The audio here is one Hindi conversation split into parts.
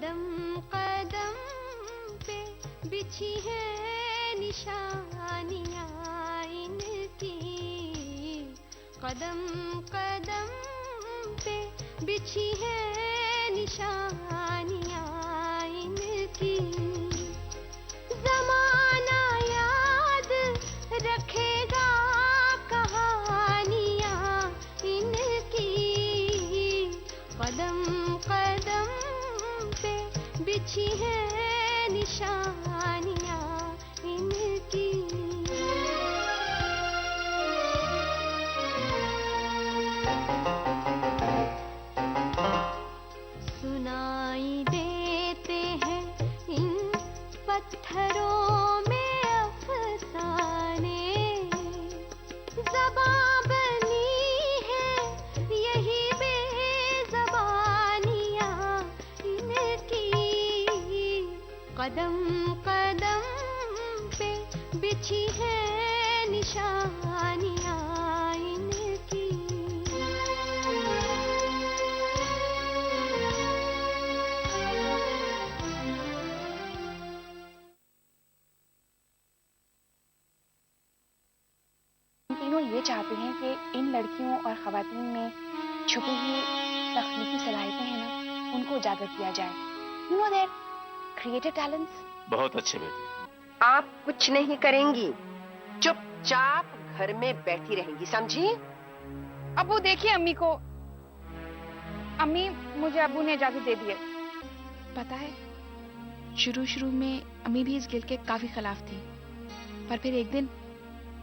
कदम कदम पे बिछी है निशानियाँ इनकी, कदम कदम पे बिछी है निशानियाँ इनकी। ज़माना याद रखेगा कहानियाँ इनकी, कदम कदम पे बिछी है निशानियाँ इनकी। सुनाई देते हैं इन पत्थरों में अफसाने, ज़बां बनी है यही बेज़बानियाँ इनकी, कदम कदम पे बिछी है निशानियाँ इनकी। तीनों ये चाहते हैं कि इन लड़कियों और ख़वातीन में छुपी हुई तख्लीकी सलाहियतें हैं ना, उनको उजागर किया जाए। You know their creative talents? बहुत अच्छे बेटे। आप कुछ नहीं करेंगी, चुपचाप घर में बैठी रहेंगी, समझी? अबू देखिए अम्मी को। अम्मी, मुझे अबू ने इजाजत दे दी है। पता है, शुरू में अम्मी भी इस गिल के काफी खिलाफ थी, पर फिर एक दिन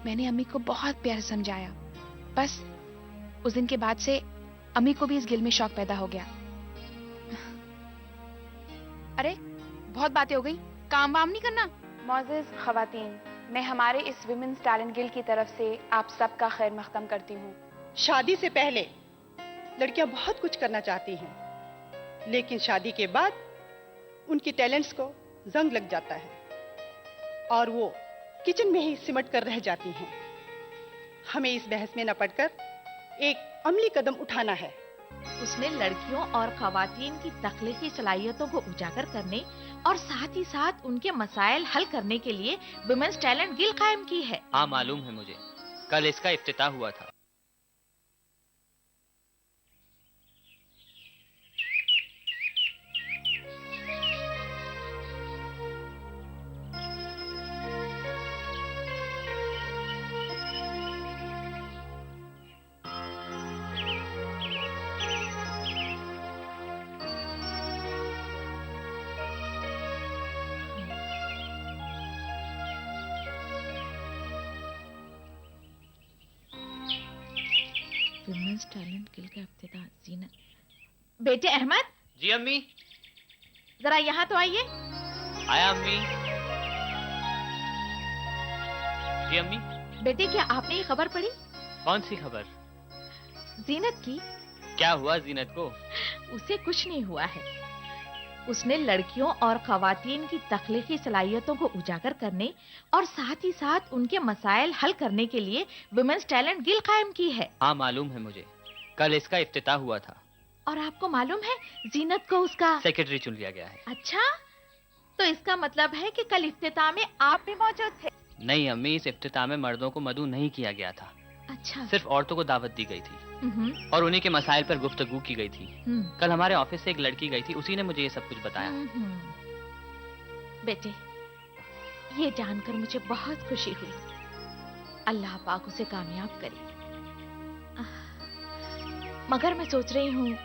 मैंने अम्मी को बहुत प्यार से समझाया। बस उस दिन के बाद से अम्मी को भी इस गिल में शौक पैदा हो गया। अरे बहुत बातें हो गई, काम वाम नहीं करना। मोअज़्ज़िज़ ख़वातीन, मैं हमारे इस विमेंस टैलेंट गिल्ड की तरफ से आप सबका खैर मक़दम करती हूँ। शादी से पहले लड़कियां बहुत कुछ करना चाहती हैं, लेकिन शादी के बाद उनकी टैलेंट्स को जंग लग जाता है और वो किचन में ही सिमट कर रह जाती हैं। हमें इस बहस में न पड़कर एक अमली कदम उठाना है। उसने लड़कियों और खवातीन की तख्लीकी सलाहियतों को उजागर करने और साथ ही साथ उनके मसाइल हल करने के लिए वुमेन्स टैलेंट गिल्ड कायम की है। हाँ मालूम है मुझे, कल इसका इफ्तिताह हुआ था। वुमेन्स टैलेंट गिल्ड का इफ्तिताह। ज़ीनत, बेटे अहमद। जी अम्मी। जरा यहाँ तो आइए। आया अम्मी। जी अम्मी। बेटे, क्या आपने ये खबर पढ़ी? कौन सी खबर? ज़ीनत की। क्या हुआ ज़ीनत को? उसे कुछ नहीं हुआ है। उसने लड़कियों और खवातीन की तख्लीकी सलाहियतों को उजागर करने और साथ ही साथ उनके मसाइल हल करने के लिए वुमेन्स टैलेंट गिल्ड कायम की है। हाँ मालूम है मुझे, कल इसका इफ्तिताह हुआ था। और आपको मालूम है ज़ीनत को उसका सेक्रेटरी चुन लिया गया है। अच्छा, तो इसका मतलब है कि कल इफ्तिताह में आप भी मौजूद थे? नहीं अम्मी, इस इफ्तिताह में मर्दों को मदऊ नहीं किया गया था। अच्छा। सिर्फ औरतों को दावत दी गई थी और उन्हीं के मसाइल पर गुफ्तगू की गई थी। कल हमारे ऑफिस से एक लड़की गई थी, उसी ने मुझे ये सब कुछ बताया। बेटे, ये जानकर मुझे बहुत खुशी हुई। अल्लाह पाक उसे कामयाब करे। मगर मैं सोच रही हूँ।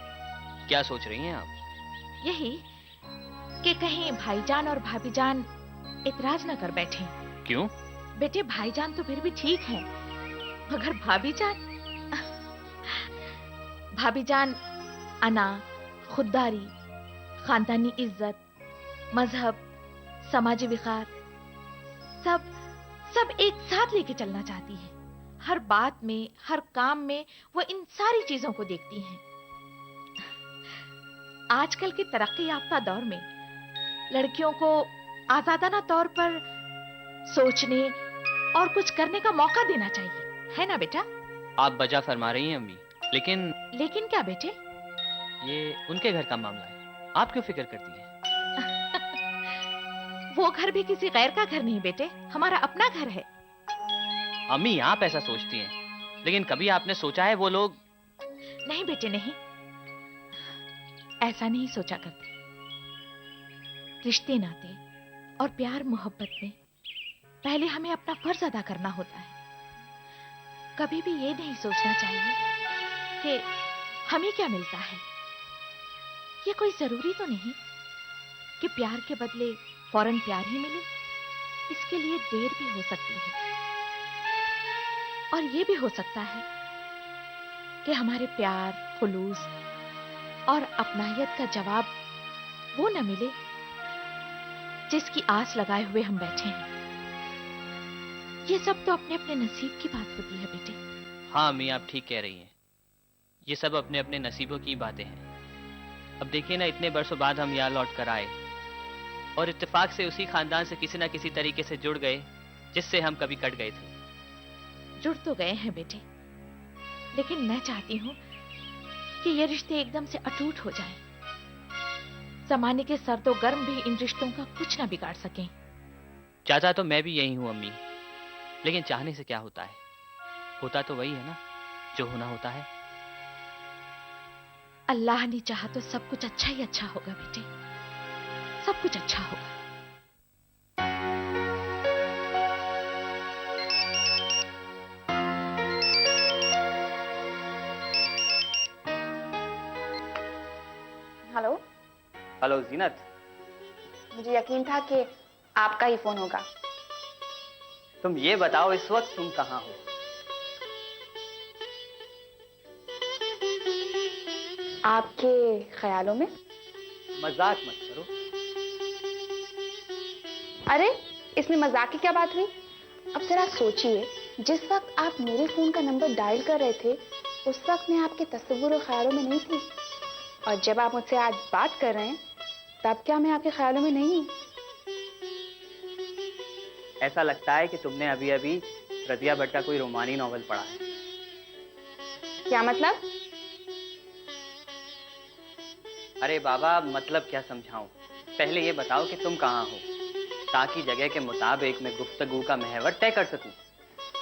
क्या सोच रही हैं आप? यही कि कहीं भाईजान और भाभीजान इतराज न कर बैठे। क्यों? बेटे, भाईजान तो फिर भी ठीक है, मगर भाभीजान अना, खुददारी, खानदानी इज्जत, मजहब, समाजी विकार सब एक साथ लेके चलना चाहती है। हर बात में, हर काम में वो इन सारी चीजों को देखती हैं। आजकल के तरक्की याफ्ता दौर में लड़कियों को आजादाना तौर पर सोचने और कुछ करने का मौका देना चाहिए, है ना बेटा? आप बजा फरमा रही हैं अम्मी, लेकिन क्या बेटे? ये उनके घर का मामला है, आप क्यों फिक्र करती हैं? वो घर भी किसी गैर का घर नहीं बेटे, हमारा अपना घर है। अम्मी आप ऐसा सोचती हैं, लेकिन कभी आपने सोचा है वो लोग? नहीं बेटे नहीं, ऐसा नहीं सोचा करते। रिश्ते नाते और प्यार मोहब्बत में पहले हमें अपना फर्ज अदा करना होता है। कभी भी ये नहीं सोचना चाहिए कि हमें क्या मिलता है। ये कोई जरूरी तो नहीं कि प्यार के बदले फौरन प्यार ही मिले। इसके लिए देर भी हो सकती है, और ये भी हो सकता है कि हमारे प्यार, खुलूस और अपनायत का जवाब वो न मिले जिसकी आस लगाए हुए हम बैठे हैं। ये सब तो अपने अपने नसीब की बात होती है बेटे। हाँ अम्मी आप ठीक कह रही हैं, ये सब अपने अपने नसीबों की बातें हैं। अब देखिए ना, इतने बरसों बाद हम यहाँ लौट कर आए और इत्तेफाक से उसी खानदान से किसी ना किसी तरीके से जुड़ गए जिससे हम कभी कट गए थे। जुड़ तो गए हैं बेटे, लेकिन मैं चाहती हूँ कि ये रिश्ते एकदम से अटूट हो जाएं। जमाने के सर्दो गर्म भी इन रिश्तों का कुछ ना बिगाड़ सकें। चाहता तो मैं भी यही हूँ अम्मी, लेकिन चाहने से क्या होता है? होता तो वही है ना जो होना होता है। अल्लाह ने चाहा तो सब कुछ अच्छा ही अच्छा होगा बेटे, सब कुछ अच्छा होगा। हेलो, हेलो जीनत, मुझे यकीन था कि आपका ही फोन होगा। तुम ये बताओ इस वक्त तुम कहाँ हो? आपके ख्यालों में। मजाक मत करो। अरे इसमें मजाक की क्या बात हुई? अब जरा सोचिए, जिस वक्त आप मेरे फोन का नंबर डायल कर रहे थे उस वक्त मैं आपके तस्वुर और ख्यालों में नहीं थी, और जब आप मुझसे आज बात कर रहे हैं तब क्या मैं आपके ख्यालों में नहीं हूँ? ऐसा लगता है कि तुमने अभी अभी रजिया भट्ट का कोई रोमानी नॉवल पढ़ा है। क्या मतलब? अरे बाबा, मतलब क्या समझाऊं? पहले ये बताओ कि तुम कहाँ हो, ताकि जगह के मुताबिक मैं गुफ्तगू का महवर तय कर सकूं।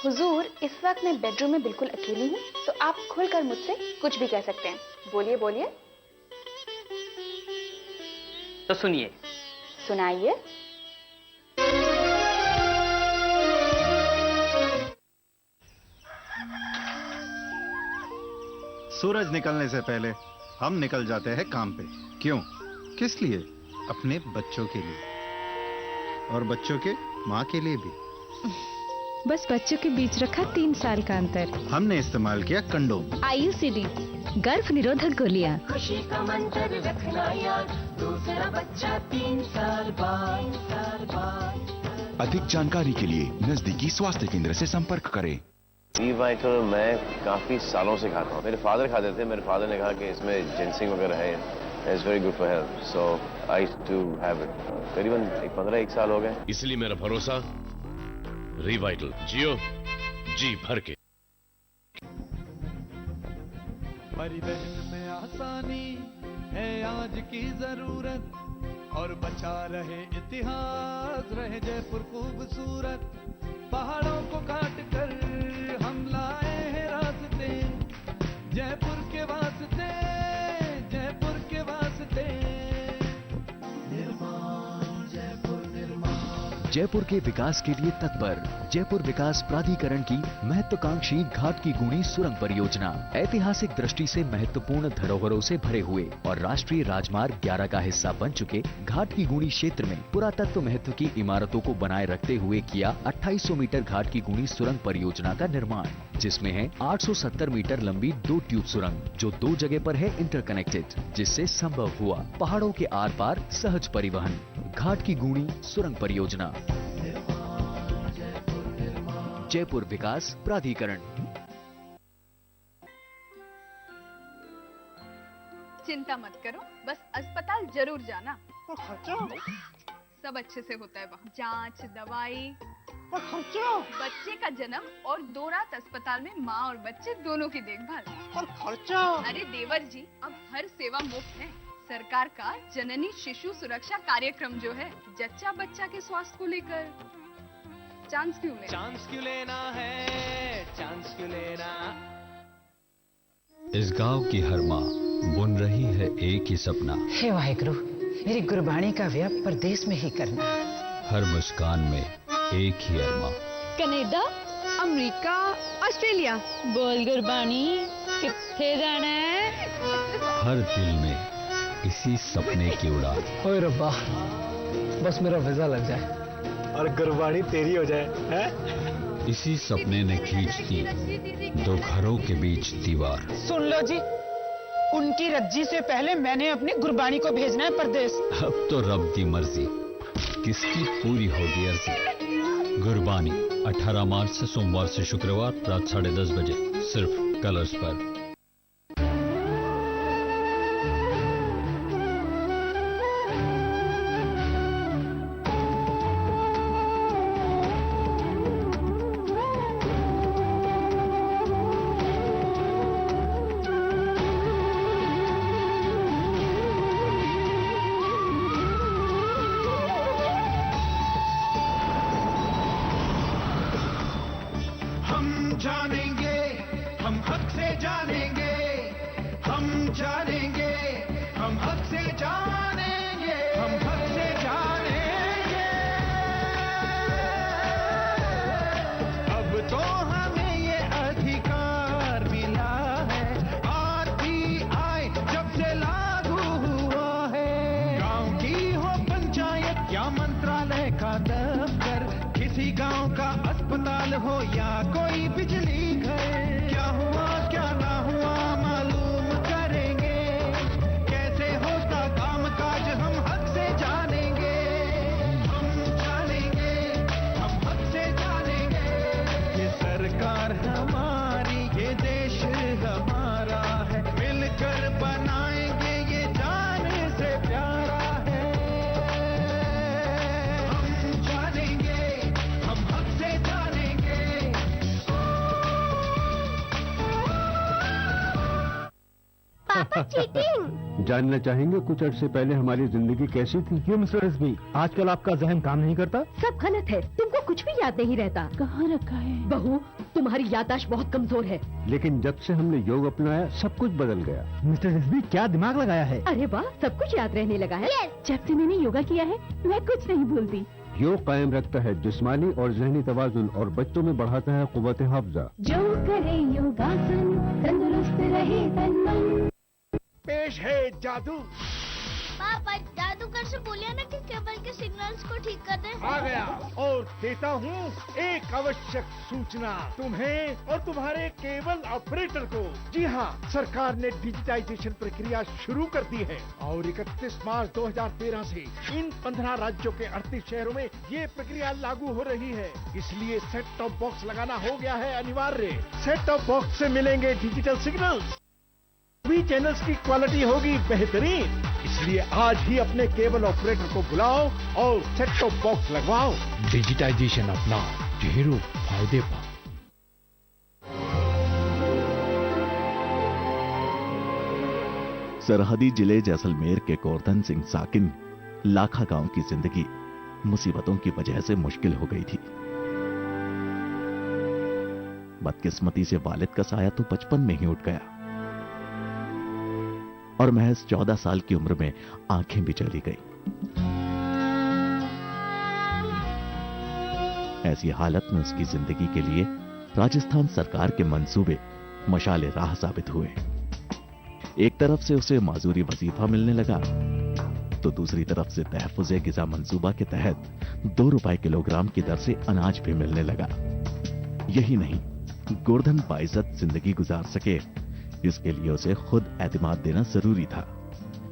हुजूर, इस वक्त मैं बेडरूम में बिल्कुल अकेली हूँ, तो आप खुलकर मुझसे कुछ भी कह सकते हैं। बोलिए बोलिए। तो सुनिए। सुनाइए। सूरज निकलने से पहले हम निकल जाते हैं काम पे। क्यों? किस लिए? अपने बच्चों के लिए, और बच्चों के माँ के लिए भी। बस बच्चों के बीच रखा 3 साल का अंतर। हमने इस्तेमाल किया कंडोम। IUCD, गर्भ निरोधक गोलियां। खुशी का मंत्र रखना याद, दूसरा बच्चा 3 साल बाद। अधिक जानकारी के लिए नजदीकी स्वास्थ्य केंद्र से संपर्क करें। रीवाइटल मैं काफी सालों से खाता हूँ। मेरे फादर खाते थे, मेरे फादर ने कहा कि इसमें जिंसिंग वगैरह है, it's very good for health, so I used to have it. करीबन 15-1 साल हो गए। इसलिए मेरा भरोसा रीवाइटल। जियो जी भर के। परिवहन में आसानी है आज की जरूरत, और बचा रहे इतिहास, रहे जयपुर खूबसूरत। पहाड़ों को काट कर हम लाए हैं रास्ते, जयपुर के वास्ते, जयपुर के वास्ते। निर्माण, जयपुर निर्माण। जयपुर के विकास के लिए तत्पर जयपुर विकास प्राधिकरण की महत्वाकांक्षी घाट की गुणी सुरंग परियोजना ऐतिहासिक दृष्टि से महत्वपूर्ण धरोहरों से भरे हुए और राष्ट्रीय राजमार्ग 11 का हिस्सा बन चुके घाट की गुणी क्षेत्र में पुरातत्व महत्व की इमारतों को बनाए रखते हुए किया 2800 मीटर घाट की गुणी सुरंग परियोजना का निर्माण, जिसमें है 870 मीटर लंबी 2 ट्यूब सुरंग जो 2 जगह पर है इंटरकनेक्टेड, जिससे संभव हुआ पहाड़ों के आर पार सहज परिवहन। घाट की गुणी सुरंग परियोजना, जयपुर विकास प्राधिकरण। चिंता मत करो, बस अस्पताल जरूर जाना। खर्चा? सब अच्छे से होता है वहाँ, जांच, दवाई। खर्चा? बच्चे का जन्म और 2 रात अस्पताल में माँ और बच्चे दोनों की देखभाल। और खर्चा? अरे देवर जी, अब हर सेवा मुफ्त है, सरकार का जननी शिशु सुरक्षा कार्यक्रम जो है, जच्चा बच्चा के स्वास्थ्य को लेकर चांस क्यों लेना? चांस क्यों लेना है, चांस क्यों लेना? इस गांव की हर माँ बुन रही है एक ही सपना, हे वाहिगुरु, मेरी गुरबाणी का व्यय परदेश में ही करना। हर मुस्कान में एक ही अरमा, कनाडा, अमेरिका, ऑस्ट्रेलिया। बोल गुरबाणी, किथे जाना है? हर दिल में इसी सपने की उड़ान। ओए रब्बा, बस मेरा वीजा लग जाए और गुरबाणी तेरी हो जाए, हैं? इसी सपने ने खींच दी दो घरों के बीच दीवार। सुन लो जी, उनकी रज्जी से पहले मैंने अपनी गुरबाणी को भेजना है परदेश। अब तो रब की मर्जी, किसकी पूरी होगी अर्जी। गुरबाणी 18 मार्च से सोमवार से शुक्रवार रात 10:30 बजे सिर्फ कलर्स पर। जानेंगे, हम हक से जानेंगे, हम जानेंगे, हम हक से जानेंगे, हम हक से जानेंगे। अब तो हमें ये अधिकार मिला है, आरटीआई जब से लागू हुआ है। गांव की हो पंचायत या मंत्रालय का दफ्तर, किसी गांव का अस्पताल हो या कोई बिजली घर, क्या हुआ क्या ना हुआ मालूम करेंगे, कैसे होता काम काज हम हक से जानेंगे, हम जानेंगे, हम हक से जानेंगे। ये सरकार हमारी, ये देश हमारा है, मिलकर बनाएंगे ये जान से प्यारा है। हम जानेंगे, हम हक से जानेंगे। पापा चीटिंग। जानना चाहेंगे कुछ अर्से पहले हमारी जिंदगी कैसी थी? क्यों मिस्टर एसबी, आजकल आपका जहन काम नहीं करता? सब गलत है, तुमको कुछ भी याद नहीं रहता। कहाँ रखा है? बहू, तुम्हारी याददाश्त बहुत कमजोर है। लेकिन जब से हमने योग अपनाया सब कुछ बदल गया। मिस्टर एसबी, क्या दिमाग लगाया है? अरे वाह, सब कुछ याद रहने लगा है। जब से मैंने योगा किया है मैं कुछ नहीं भूलती। योग कायम रखता है जिस्मानी और जहनी तवाजुन और बच्चों में बढ़ाता है कुव्वत हाफजा। जो करे योगासन, तंदुरुस्त रहे तन मन। पेश है जादू। पापा जादूगर से बोलिए ना कि केबल के सिग्नल्स को ठीक कर दे। आ गया और देता हूँ एक आवश्यक सूचना तुम्हें और तुम्हारे केबल ऑपरेटर को। जी हाँ, सरकार ने डिजिटाइजेशन प्रक्रिया शुरू कर दी है और 31 मार्च 2013 से इन 15 राज्यों के 38 शहरों में ये प्रक्रिया लागू हो रही है। इसलिए सेट टॉप बॉक्स लगाना हो गया है अनिवार्य। सेट टॉप बॉक्स से मिलेंगे डिजिटल सिग्नल्स, सभी चैनल्स की क्वालिटी होगी बेहतरीन। इसलिए आज ही अपने केबल ऑपरेटर को बुलाओ और सेट टॉप बॉक्स लगवाओ। डिजिटाइजेशन अपनाओ, ढेरों फायदे पाओ। सरहदी जिले जैसलमेर के गोवर्धन सिंह साकिन लाखा गांव की जिंदगी मुसीबतों की वजह से मुश्किल हो गई थी। बदकिस्मती से वालिद का साया तो बचपन में ही उठ गया और महज 14 साल की उम्र में आंखें भी चली गई। ऐसी हालत में उसकी जिंदगी के लिए राजस्थान सरकार के मंसूबे मशाले राह साबित हुए। एक तरफ से उसे माजूरी वजीफा मिलने लगा तो दूसरी तरफ से तहफ्फुज़े गिज़ा मंसूबा के तहत 2 रुपए किलोग्राम की दर से अनाज भी मिलने लगा। यही नहीं, गोवर्धन बाइज्जत जिंदगी गुजार सके इसके लिए उसे खुद एतमाद देना जरूरी था।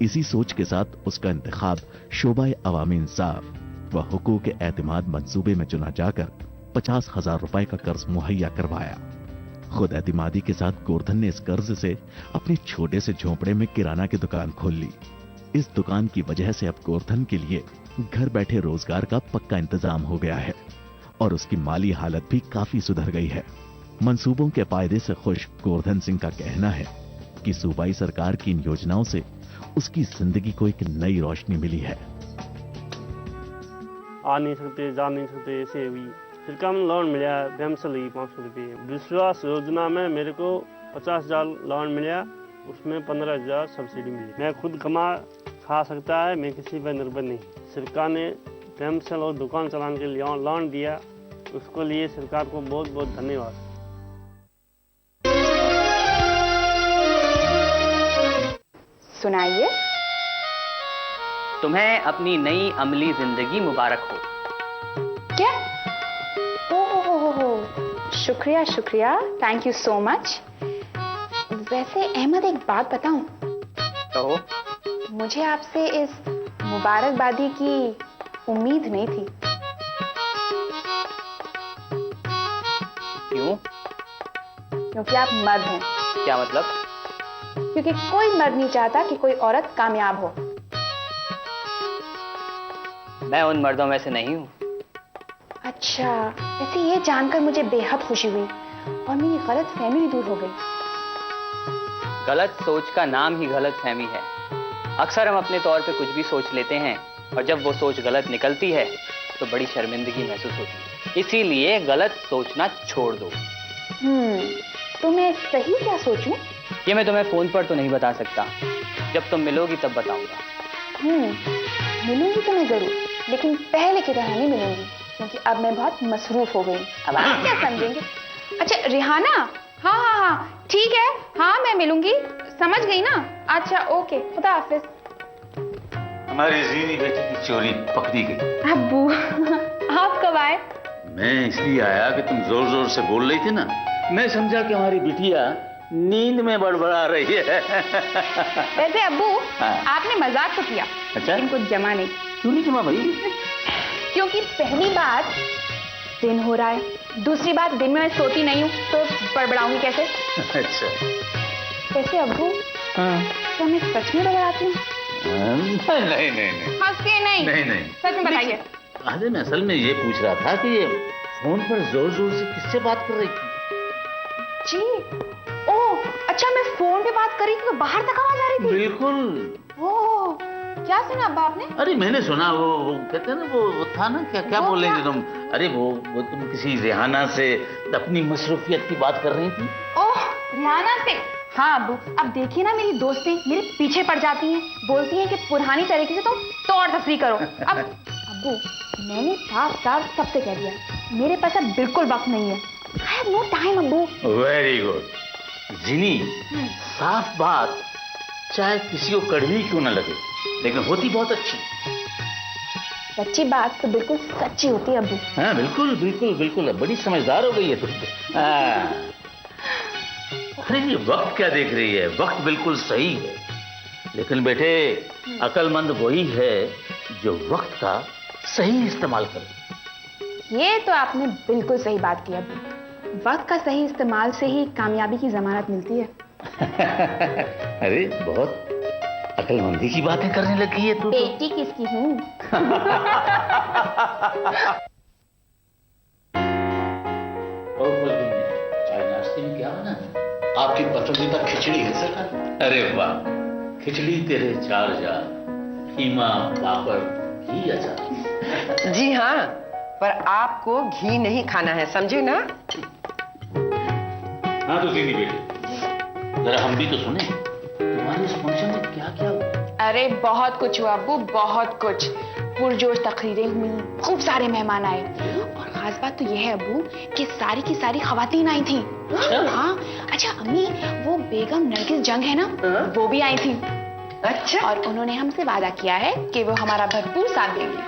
इसी सोच के साथ उसका इंतखाब शोबाए अवामी इंसाफ व हुकूक एतमाद मंसूबे में चुना जाकर 50,000 रुपए का कर्ज मुहैया करवाया। खुद एतमादी के साथ गोवर्धन ने इस कर्ज से अपने छोटे से झोंपड़े में किराना की दुकान खोल ली। इस दुकान की वजह से अब गोवर्धन के लिए घर बैठे रोजगार का पक्का इंतजाम हो गया है और उसकी माली हालत भी काफी सुधर गई है। मंसूबों के फायदे से खुश गोवर्धन सिंह का कहना है आपकी सूबाई सरकार की इन योजनाओं से उसकी जिंदगी को एक नई रोशनी मिली है। आ नहीं सकते, जा नहीं सकते, ऐसे हुई। सरकार में लोन मिला, पेंशन लगी 500 रुपये। विश्वास योजना में मेरे को 50,000 लोन मिला, उसमें 15,000 सब्सिडी मिली। मैं खुद कमा खा सकता है, मैं किसी पर निर्भर नहीं। सरकार ने पेंशन और दुकान चलाने के लिए लोन दिया, उसके लिए सरकार को बहुत बहुत धन्यवाद। सुनाइए। तुम्हें अपनी नई अमली जिंदगी मुबारक हो। क्या? ओह, शुक्रिया शुक्रिया, थैंक यू सो मच। वैसे अहमद, एक बात बताऊं? कहो। मुझे आपसे इस मुबारकबादी की उम्मीद नहीं थी। क्यों? क्योंकि आप मर्द हैं। क्या मतलब? क्योंकि कोई मर्द नहीं चाहता कि कोई औरत कामयाब हो। मैं उन मर्दों में से नहीं हूँ। अच्छा, वैसे ये जानकर मुझे बेहद खुशी हुई और मेरी गलत फहमी भी दूर हो गई। गलत सोच का नाम ही गलत फहमी है। अक्सर हम अपने तौर पे कुछ भी सोच लेते हैं और जब वो सोच गलत निकलती है तो बड़ी शर्मिंदगी महसूस होती है। इसीलिए गलत सोचना छोड़ दो। तो मैं सही क्या सोचूं? ये मैं तुम्हें फोन पर तो नहीं बता सकता, जब तुम मिलोगी तब बताऊंगा। मिलूंगी तो मैं जरूर, लेकिन पहले की तरह नहीं मिलूंगी, क्योंकि अब मैं बहुत मसरूफ हो गई। अब आप क्या समझेंगे? अच्छा रिहाना, हाँ ठीक है, हाँ मैं मिलूंगी, समझ गई ना? अच्छा ओके, खुदा हाफिज। हमारी जीनी बेटी की चोरी पकड़ी गई। अब्बू आप कब आए? मैं इसलिए आया कि तुम जोर जोर से बोल रही थी ना, मैं समझा कि हमारी बिटिया नींद में बड़बड़ा रही है। वैसे अब्बू, आपने मजाक तो किया, अच्छा? लेकिन कुछ जमा नहीं। क्यों नहीं जमा भाई? क्योंकि पहली बात दिन हो रहा है, दूसरी बात दिन में मैं सोती नहीं हूँ, तो बड़बड़ाऊंगी कैसे? अच्छा। वैसे अब्बू, क्या मैं सच में बड़बड़ाती हूँ? नहीं। हंस के नहीं, सच में बताइए। अरे मैं असल में ये पूछ रहा था कि ये फोन पर जोर जोर से किससे बात कर रही थी? जी, ओह अच्छा, मैं फोन पे बात कर रही थी तो बाहर तक आवाज आ रही थी। बिल्कुल। ओह, क्या सुना अब्बा आपने? अरे मैंने सुना, वो कहते हैं ना, वो था ना, क्या बोलेंगे तुम? अरे वो तुम किसी रिहाना से अपनी मसरूफियत की बात कर रही थी। ओह, रिहाना से? हाँ अब्बू, अब देखिए ना, मेरी दोस्तें मेरे पीछे पड़ जाती हैं, बोलती हैं कि पुरानी तरीके से तुम तौर तफरी करो। अब अब्बू, मैंने साफ साफ सबसे कह दिया, मेरे पास अब बिल्कुल वक्त नहीं है। I have no time अब्बू। वेरी गुड जिनी, साफ बात चाहे किसी को कड़वी क्यों न लगे, लेकिन होती बहुत अच्छी। सच्ची बात तो बिल्कुल सच्ची होती है अब्बू। हाँ बिल्कुल बिल्कुल बिल्कुल, बड़ी समझदार हो गई है तुम। अरे ये वक्त क्या देख रही है, वक्त बिल्कुल सही है, लेकिन बेटे अक्लमंद वही है जो वक्त का सही इस्तेमाल करे। ये तो आपने बिल्कुल सही बात की अब्बू, वक्त का सही इस्तेमाल से ही कामयाबी की जमानत मिलती है। अरे बहुत अक्लमंदी की बातें करने लगी है तू। बेटी किसकी हूँ? चाय नाश्ते में क्या बना? आपकी पसंदीदा खिचड़ी है सर। अरे वाह, खिचड़ी तेरे 4 जार, कीमा, पापड़, घी, अचार। जी हाँ, पर आपको घी नहीं खाना है, समझे ना? हाँ तो सीधी बेटी, जरा हम भी तो सुने, तुम्हारे इस फंक्शन में क्या क्या हुआ? अरे बहुत कुछ हुआ अब्बू, बहुत कुछ। पुरजोश तकरीरें हुई, खूब सारे मेहमान आए, और खास बात तो यह है अब्बू कि सारी की सारी खवातीन आई थी। हाँ, अच्छा अम्मी, वो बेगम नरगिस जंग है ना, वो भी आई थी। अच्छा। और उन्होंने हमसे वादा किया है कि वो हमारा भरपूर साथ देंगी।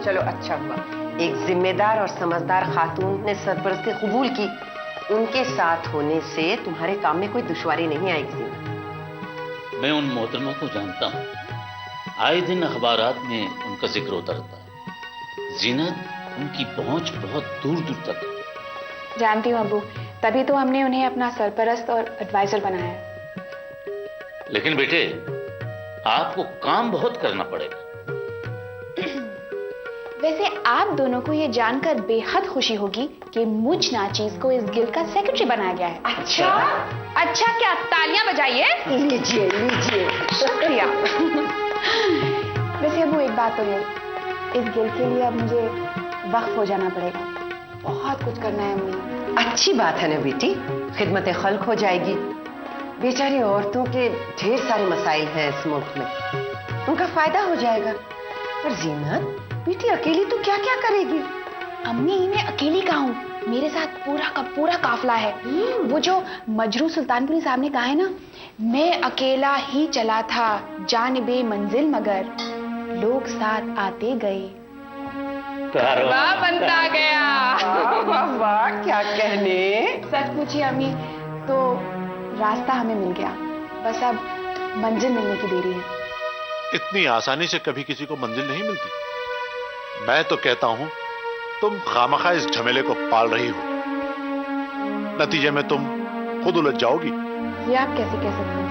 चलो अच्छा हुआ, एक जिम्मेदार और समझदार खातून ने सरपरस्ती कबूल की। उनके साथ होने से तुम्हारे काम में कोई दुश्वारी नहीं आएगी। मैं उन मोहतरमा को जानता हूँ, आए दिन अखबारात में उनका जिक्र होता रहता है। जीनत, उनकी पहुंच बहुत दूर दूर तक है। जानती हूँ अब्बू, तभी तो हमने उन्हें अपना सरपरस्त और एडवाइजर बनाया है। लेकिन बेटे, आपको काम बहुत करना पड़ेगा। वैसे आप दोनों को ये जानकर बेहद खुशी होगी कि मुझ नाचीज को इस गिल्ड का सेक्रेटरी बनाया गया है। अच्छा? अच्छा क्या तालियां बजाइए। लीजिए लीजिए। शुक्रिया। वैसे अब वो एक बात तो है, इस गिल के लिए अब मुझे वक्फ हो जाना पड़ेगा। बहुत कुछ करना है अम्मी। अच्छी बात है ना बेटी, खिदमत खल्क हो जाएगी। बेचारी औरतों के ढेर सारे मसाइल हैं इस मुल्क में, उनका फायदा हो जाएगा। पर जीनत बेटी अकेली तो क्या क्या करेगी? अम्मी मैं अकेली कहाँ हूँ, मेरे साथ पूरा का पूरा काफिला है। वो जो मजरू सुल्तानपुरी साहब ने कहा है ना, मैं अकेला ही चला था जानिबे मंजिल मगर लोग साथ आते गए। वाह बनता गया। वाह वाह क्या कहने। सच पूछिए अम्मी तो रास्ता हमें मिल गया, बस अब मंजिल मिलने की देरी है। इतनी आसानी से कभी किसी को मंजिल नहीं मिलती। मैं तो कहता हूं तुम खामखा इस झमेले को पाल रही हो, नतीजे में तुम खुद उलझ जाओगी। ये आप कैसे कह सकते हैं?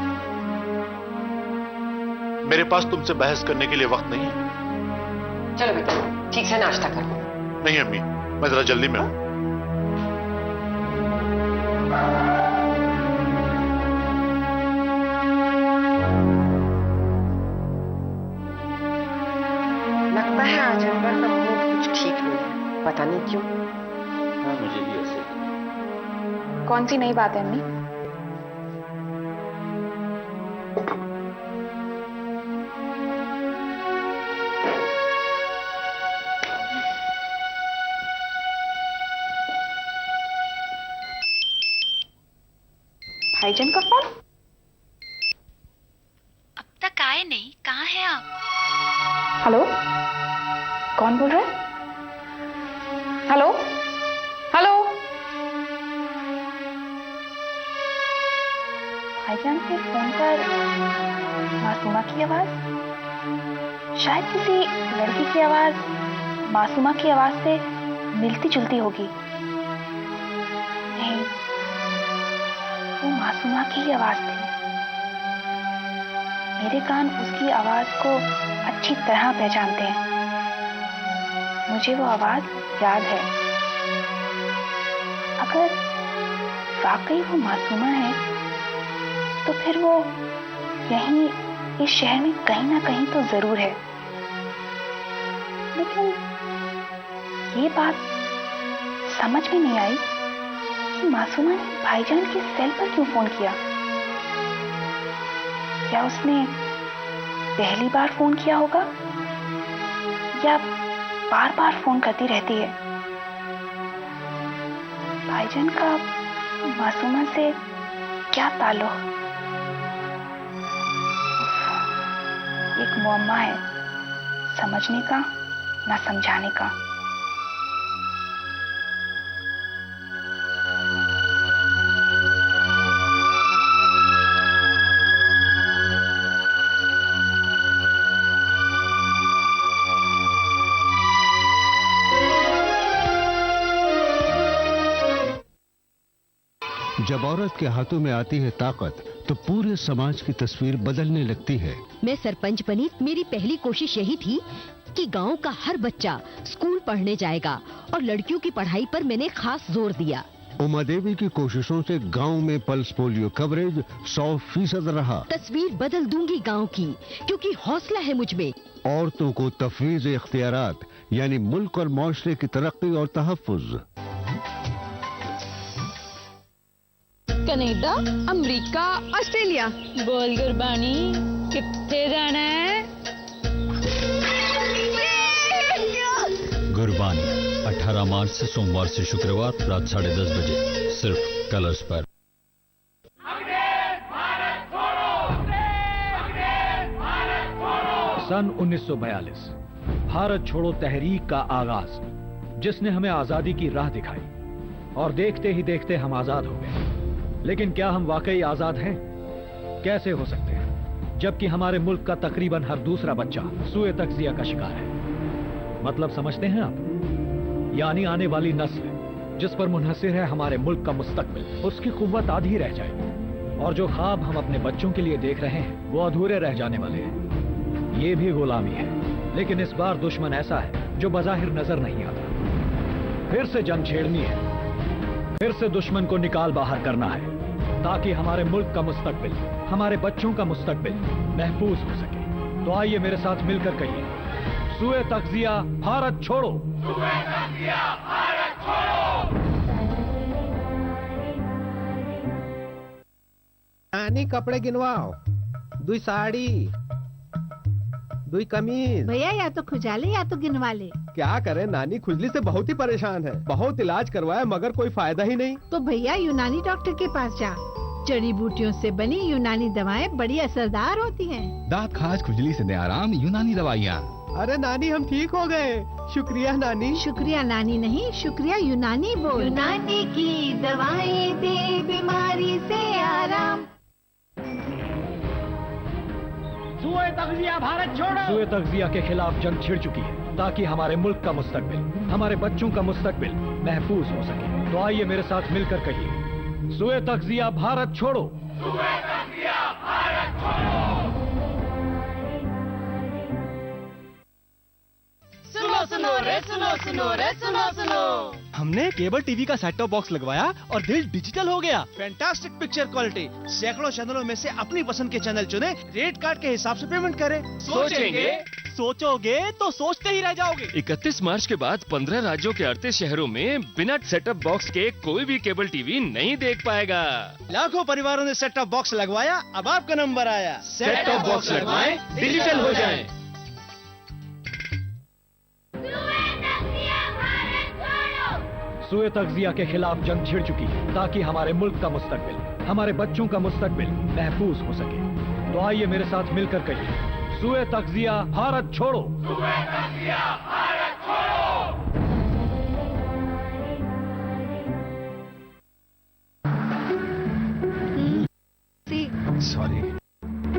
मेरे पास तुमसे बहस करने के लिए वक्त नहीं है। चलो बेटा ठीक से नाश्ता करो। नहीं अम्मी, मैं जरा जल्दी में हूं। लगता है आज अनवर का मूड कुछ ठीक नहीं है, पता नहीं क्यों। हाँ मुझे भी ऐसे। कौन सी नई बात है अम्मी? भाईजान का फोन? अब तक आए नहीं, कहाँ हैं आप? हेलो, कौन बोल रहा है? Hello hello. भाईजान के फोन पर मासूमा की आवाज, शायद किसी लड़की की आवाज मासूमा की आवाज से मिलती जुलती होगी। नहीं, वो मासूमा की ही आवाज थी। मेरे कान उसकी आवाज को अच्छी तरह पहचानते हैं। मुझे वो आवाज याद है। अगर वाकई वो मासूमा है तो फिर वो यहीं इस शहर में कहीं ना कहीं तो जरूर है। लेकिन ये बात समझ में नहीं आई कि मासूमा ने भाईजान के सेल पर क्यों फोन किया। क्या उसने पहली बार फोन किया होगा या बार बार फोन करती रहती है? भाईजान का मासूमा से क्या ताल्लुक? एक मुअम्मा है, समझने का ना समझाने का। जब औरत के हाथों में आती है ताकत तो पूरे समाज की तस्वीर बदलने लगती है। मैं सरपंच बनी, मेरी पहली कोशिश यही थी कि गांव का हर बच्चा स्कूल पढ़ने जाएगा और लड़कियों की पढ़ाई पर मैंने खास जोर दिया। उमा देवी की कोशिशों से गांव में पल्स पोलियो कवरेज 100% रहा। तस्वीर बदल दूंगी गांव की, क्योंकि हौसला है मुझ में। औरतों को तफवीज इख्तियारात यानी मुल्क और माशरे की तरक्की और तहफ्फुज। Canada, America, Australia. बोल गुरबानी कितने जाना है? गुरबानी 18 मार्च से सोमवार से शुक्रवार रात 10:30 बजे सिर्फ कलर्स पर। सन 1942 भारत छोड़ो तहरीक का आगाज, जिसने हमें आजादी की राह दिखाई और देखते ही देखते हम आजाद हो गए। लेकिन क्या हम वाकई आजाद हैं? कैसे हो सकते हैं जबकि हमारे मुल्क का तकरीबन हर दूसरा बच्चा सूए तग़ज़िया का शिकार है। मतलब समझते हैं आप? यानी आने वाली नस्ल जिस पर मुनहसिर है हमारे मुल्क का मुस्तकबिल, उसकी कुव्वत आधी रह जाएगी और जो ख्वाब हम अपने बच्चों के लिए देख रहे हैं वो अधूरे रह जाने वाले हैं। ये भी गुलामी है, लेकिन इस बार दुश्मन ऐसा है जो बज़ाहिर नजर नहीं आता। फिर से जंग छेड़नी है, फिर से दुश्मन को निकाल बाहर करना है। ताकि हमारे मुल्क का मुस्तकबिल, हमारे बच्चों का मुस्तकबिल महफूज हो सके। तो आइए मेरे साथ मिलकर कहिए, सूए तग़ज़िया भारत छोड़ो। सूए तग़ज़िया भारत छोड़ो। नानी कपड़े गिनवाओ, दुई साड़ी, दुई कमीज। भैया या तो खुजाले या तो गिनवा ले। क्या करें, नानी खुजली से बहुत ही परेशान है। बहुत इलाज करवाया मगर कोई फायदा ही नहीं। तो भैया यूनानी डॉक्टर के पास जा, जड़ी बूटियों से बनी यूनानी दवाएं बड़ी असरदार होती हैं। दांत खाज खुजली से आराम, यूनानी दवाइयाँ। अरे नानी हम ठीक हो गए, शुक्रिया नानी। शुक्रिया नानी नहीं, शुक्रिया यूनानी बोल। यूनानी की दवाएं दे बीमारी से आराम। सूए तग़ज़िया भारत छोड़ो। सूए तग़ज़िया के खिलाफ जंग छिड़ चुकी है ताकि हमारे मुल्क का मुस्तकबिल, हमारे बच्चों का मुस्तकबिल महफूज हो सके। तो आइए मेरे साथ मिलकर कहिए, सूए तग़ज़िया भारत छोड़ो। सूए तग़ज़िया भारत छोड़ो। सुनो सुनो रे, सुनो सुनो रे, सुनो सुनो। हमने केबल टीवी का सेट टॉप बॉक्स लगवाया और दिल डिजिटल हो गया। फैंटास्टिक पिक्चर क्वालिटी, सैकड़ों चैनलों में से अपनी पसंद के चैनल चुने, रेट कार्ड के हिसाब से पेमेंट करें। सोचोगे तो सोचते ही रह जाओगे। 31 मार्च के बाद 15 राज्यों के 38 शहरों में बिना सेटअप बॉक्स के कोई भी केबल टीवी नहीं देख पाएगा। लाखों परिवारों ने सेट टॉप बॉक्स लगवाया, अब आपका नंबर आया। सेट टॉप बॉक्स लगवाएं, डिजिटल हो जाएं। सूए तग़ज़िया के खिलाफ जंग छिड़ चुकी है ताकि हमारे मुल्क का मुस्तकबिल, हमारे बच्चों का मुस्तकबिल महफूज हो सके। तो आइए मेरे साथ मिलकर कहिए, सूए तग़ज़िया भारत छोड़ो। सूए तग़ज़िया भारत छोड़ो। सॉरी।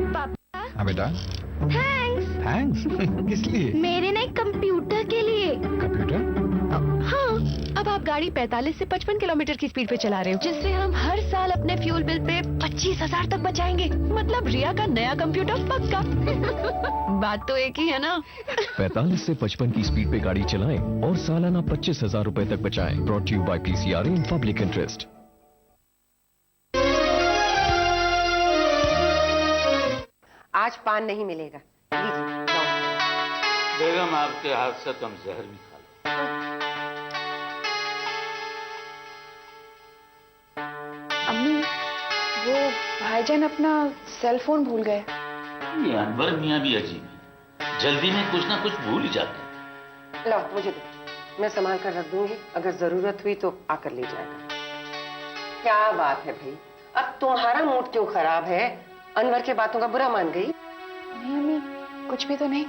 पापा। हाँ बेटा। थैंक्स। थैंक्स किस लिए? मेरे नए कंप्यूटर के लिए। कंप्यूटर? हाँ, अब आप गाड़ी 45 से 55 किलोमीटर की स्पीड पे चला रहे हो, जिससे हम हर साल अपने फ्यूल बिल पे 25,000 तक बचाएंगे। मतलब रिया का नया कंप्यूटर पक्का। बात तो एक ही है ना। 45 से 55 की स्पीड पे गाड़ी चलाएं और सालाना 25,000 रुपए तक बचाएं। Brought you by PCR in public interest. आज पान नहीं मिलेगा। लीजिए, बेगम आपके हाथ से कम जहर भी खा लो। अम्मी, वो भाईजान अपना सेल फोन भूल गए। ये अनवर मियाँ भी अजीब है, जल्दी में कुछ ना कुछ भूल ही जाते हैं। लो मुझे दो, मैं संभाल कर रख दूंगी, अगर जरूरत हुई तो आकर ले जाएगा। क्या बात है भाई, अब तुम्हारा मूड क्यों खराब है? अनवर के बातों का बुरा मान गई? नहीं अम्मी, कुछ भी तो नहीं।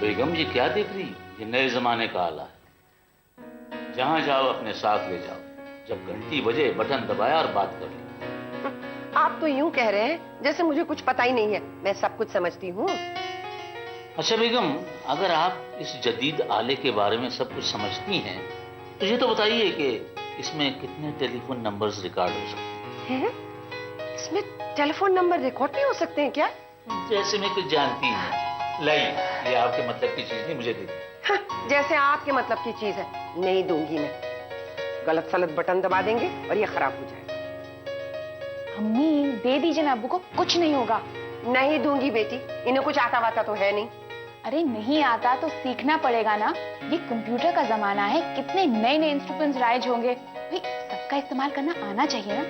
बेगम ये क्या देख रही है? ये नए जमाने का आला है, जहां जाओ अपने साथ ले जाओ। जब घंटी बजे बटन दबाया और बात कर ली। आप तो यूं कह रहे हैं जैसे मुझे कुछ पता ही नहीं है। मैं सब कुछ समझती हूँ। अच्छा बेगम, अगर आप इस जदीद आले के बारे में सब कुछ समझती हैं तो ये तो बताइए कि इसमें कितने टेलीफोन नंबर्स रिकॉर्ड हो सकते हैं? इसमें टेलीफोन नंबर रिकॉर्ड नहीं हो सकते हैं क्या? जैसे मैं कुछ जानती हैं। लाई, ये आपके मतलब की चीज नहीं, मुझे दे दी। हाँ, जैसे आपके मतलब की चीज है, नहीं दूंगी मैं। गलत सलत बटन दबा देंगे और ये खराब हो जाएगा। अम्मी दे दीजिए ना, अब्बू को कुछ नहीं होगा। नहीं दूंगी बेटी, इन्हें कुछ आता वाता तो है नहीं। अरे नहीं आता तो सीखना पड़ेगा ना, ये कंप्यूटर का जमाना है, कितने नए नए इंस्ट्रूमेंट्स राइज होंगे, भाई सबका इस्तेमाल करना आना चाहिए ना।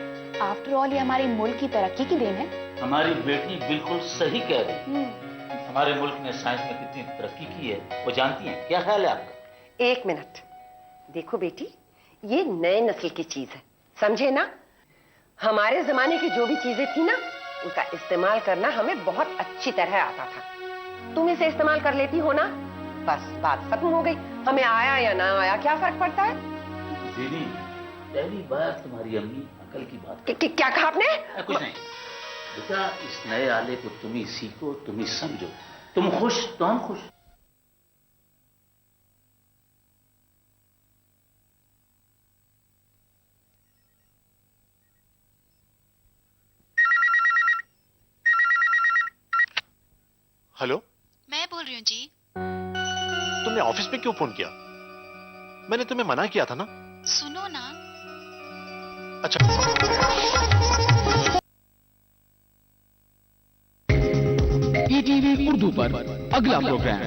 आफ्टर ऑल ये हमारे मुल्क की तरक्की की देन है। हमारी बेटी बिल्कुल सही कह रही है। हमारे मुल्क ने साइंस में कितनी तरक्की की है वो जानती हैं? क्या ख्याल है आपका? एक मिनट देखो बेटी, ये नए नस्ल की चीज है, समझे ना? हमारे जमाने की जो भी चीजें थी ना, उनका इस्तेमाल करना हमें बहुत अच्छी तरह आता था। तुम इसे इस्तेमाल कर लेती हो ना, बस बात खत्म हो गई। हमें आया या ना आया क्या फर्क पड़ता है? दीदी, पहली बार तुम्हारी अम्मी अकल की बात क्या कहा आपने? कुछ नहीं बेटा, इस नए आले को तुम ही सीखो, तुम ही समझो। तुम खुश तो हम खुश। हेलो, मैं बोल रही हूँ जी। तुमने ऑफिस में क्यों फोन किया? मैंने तुम्हें मना किया था ना। सुनो ना। अच्छा। ईटीवी उर्दू पर अगला प्रोग्राम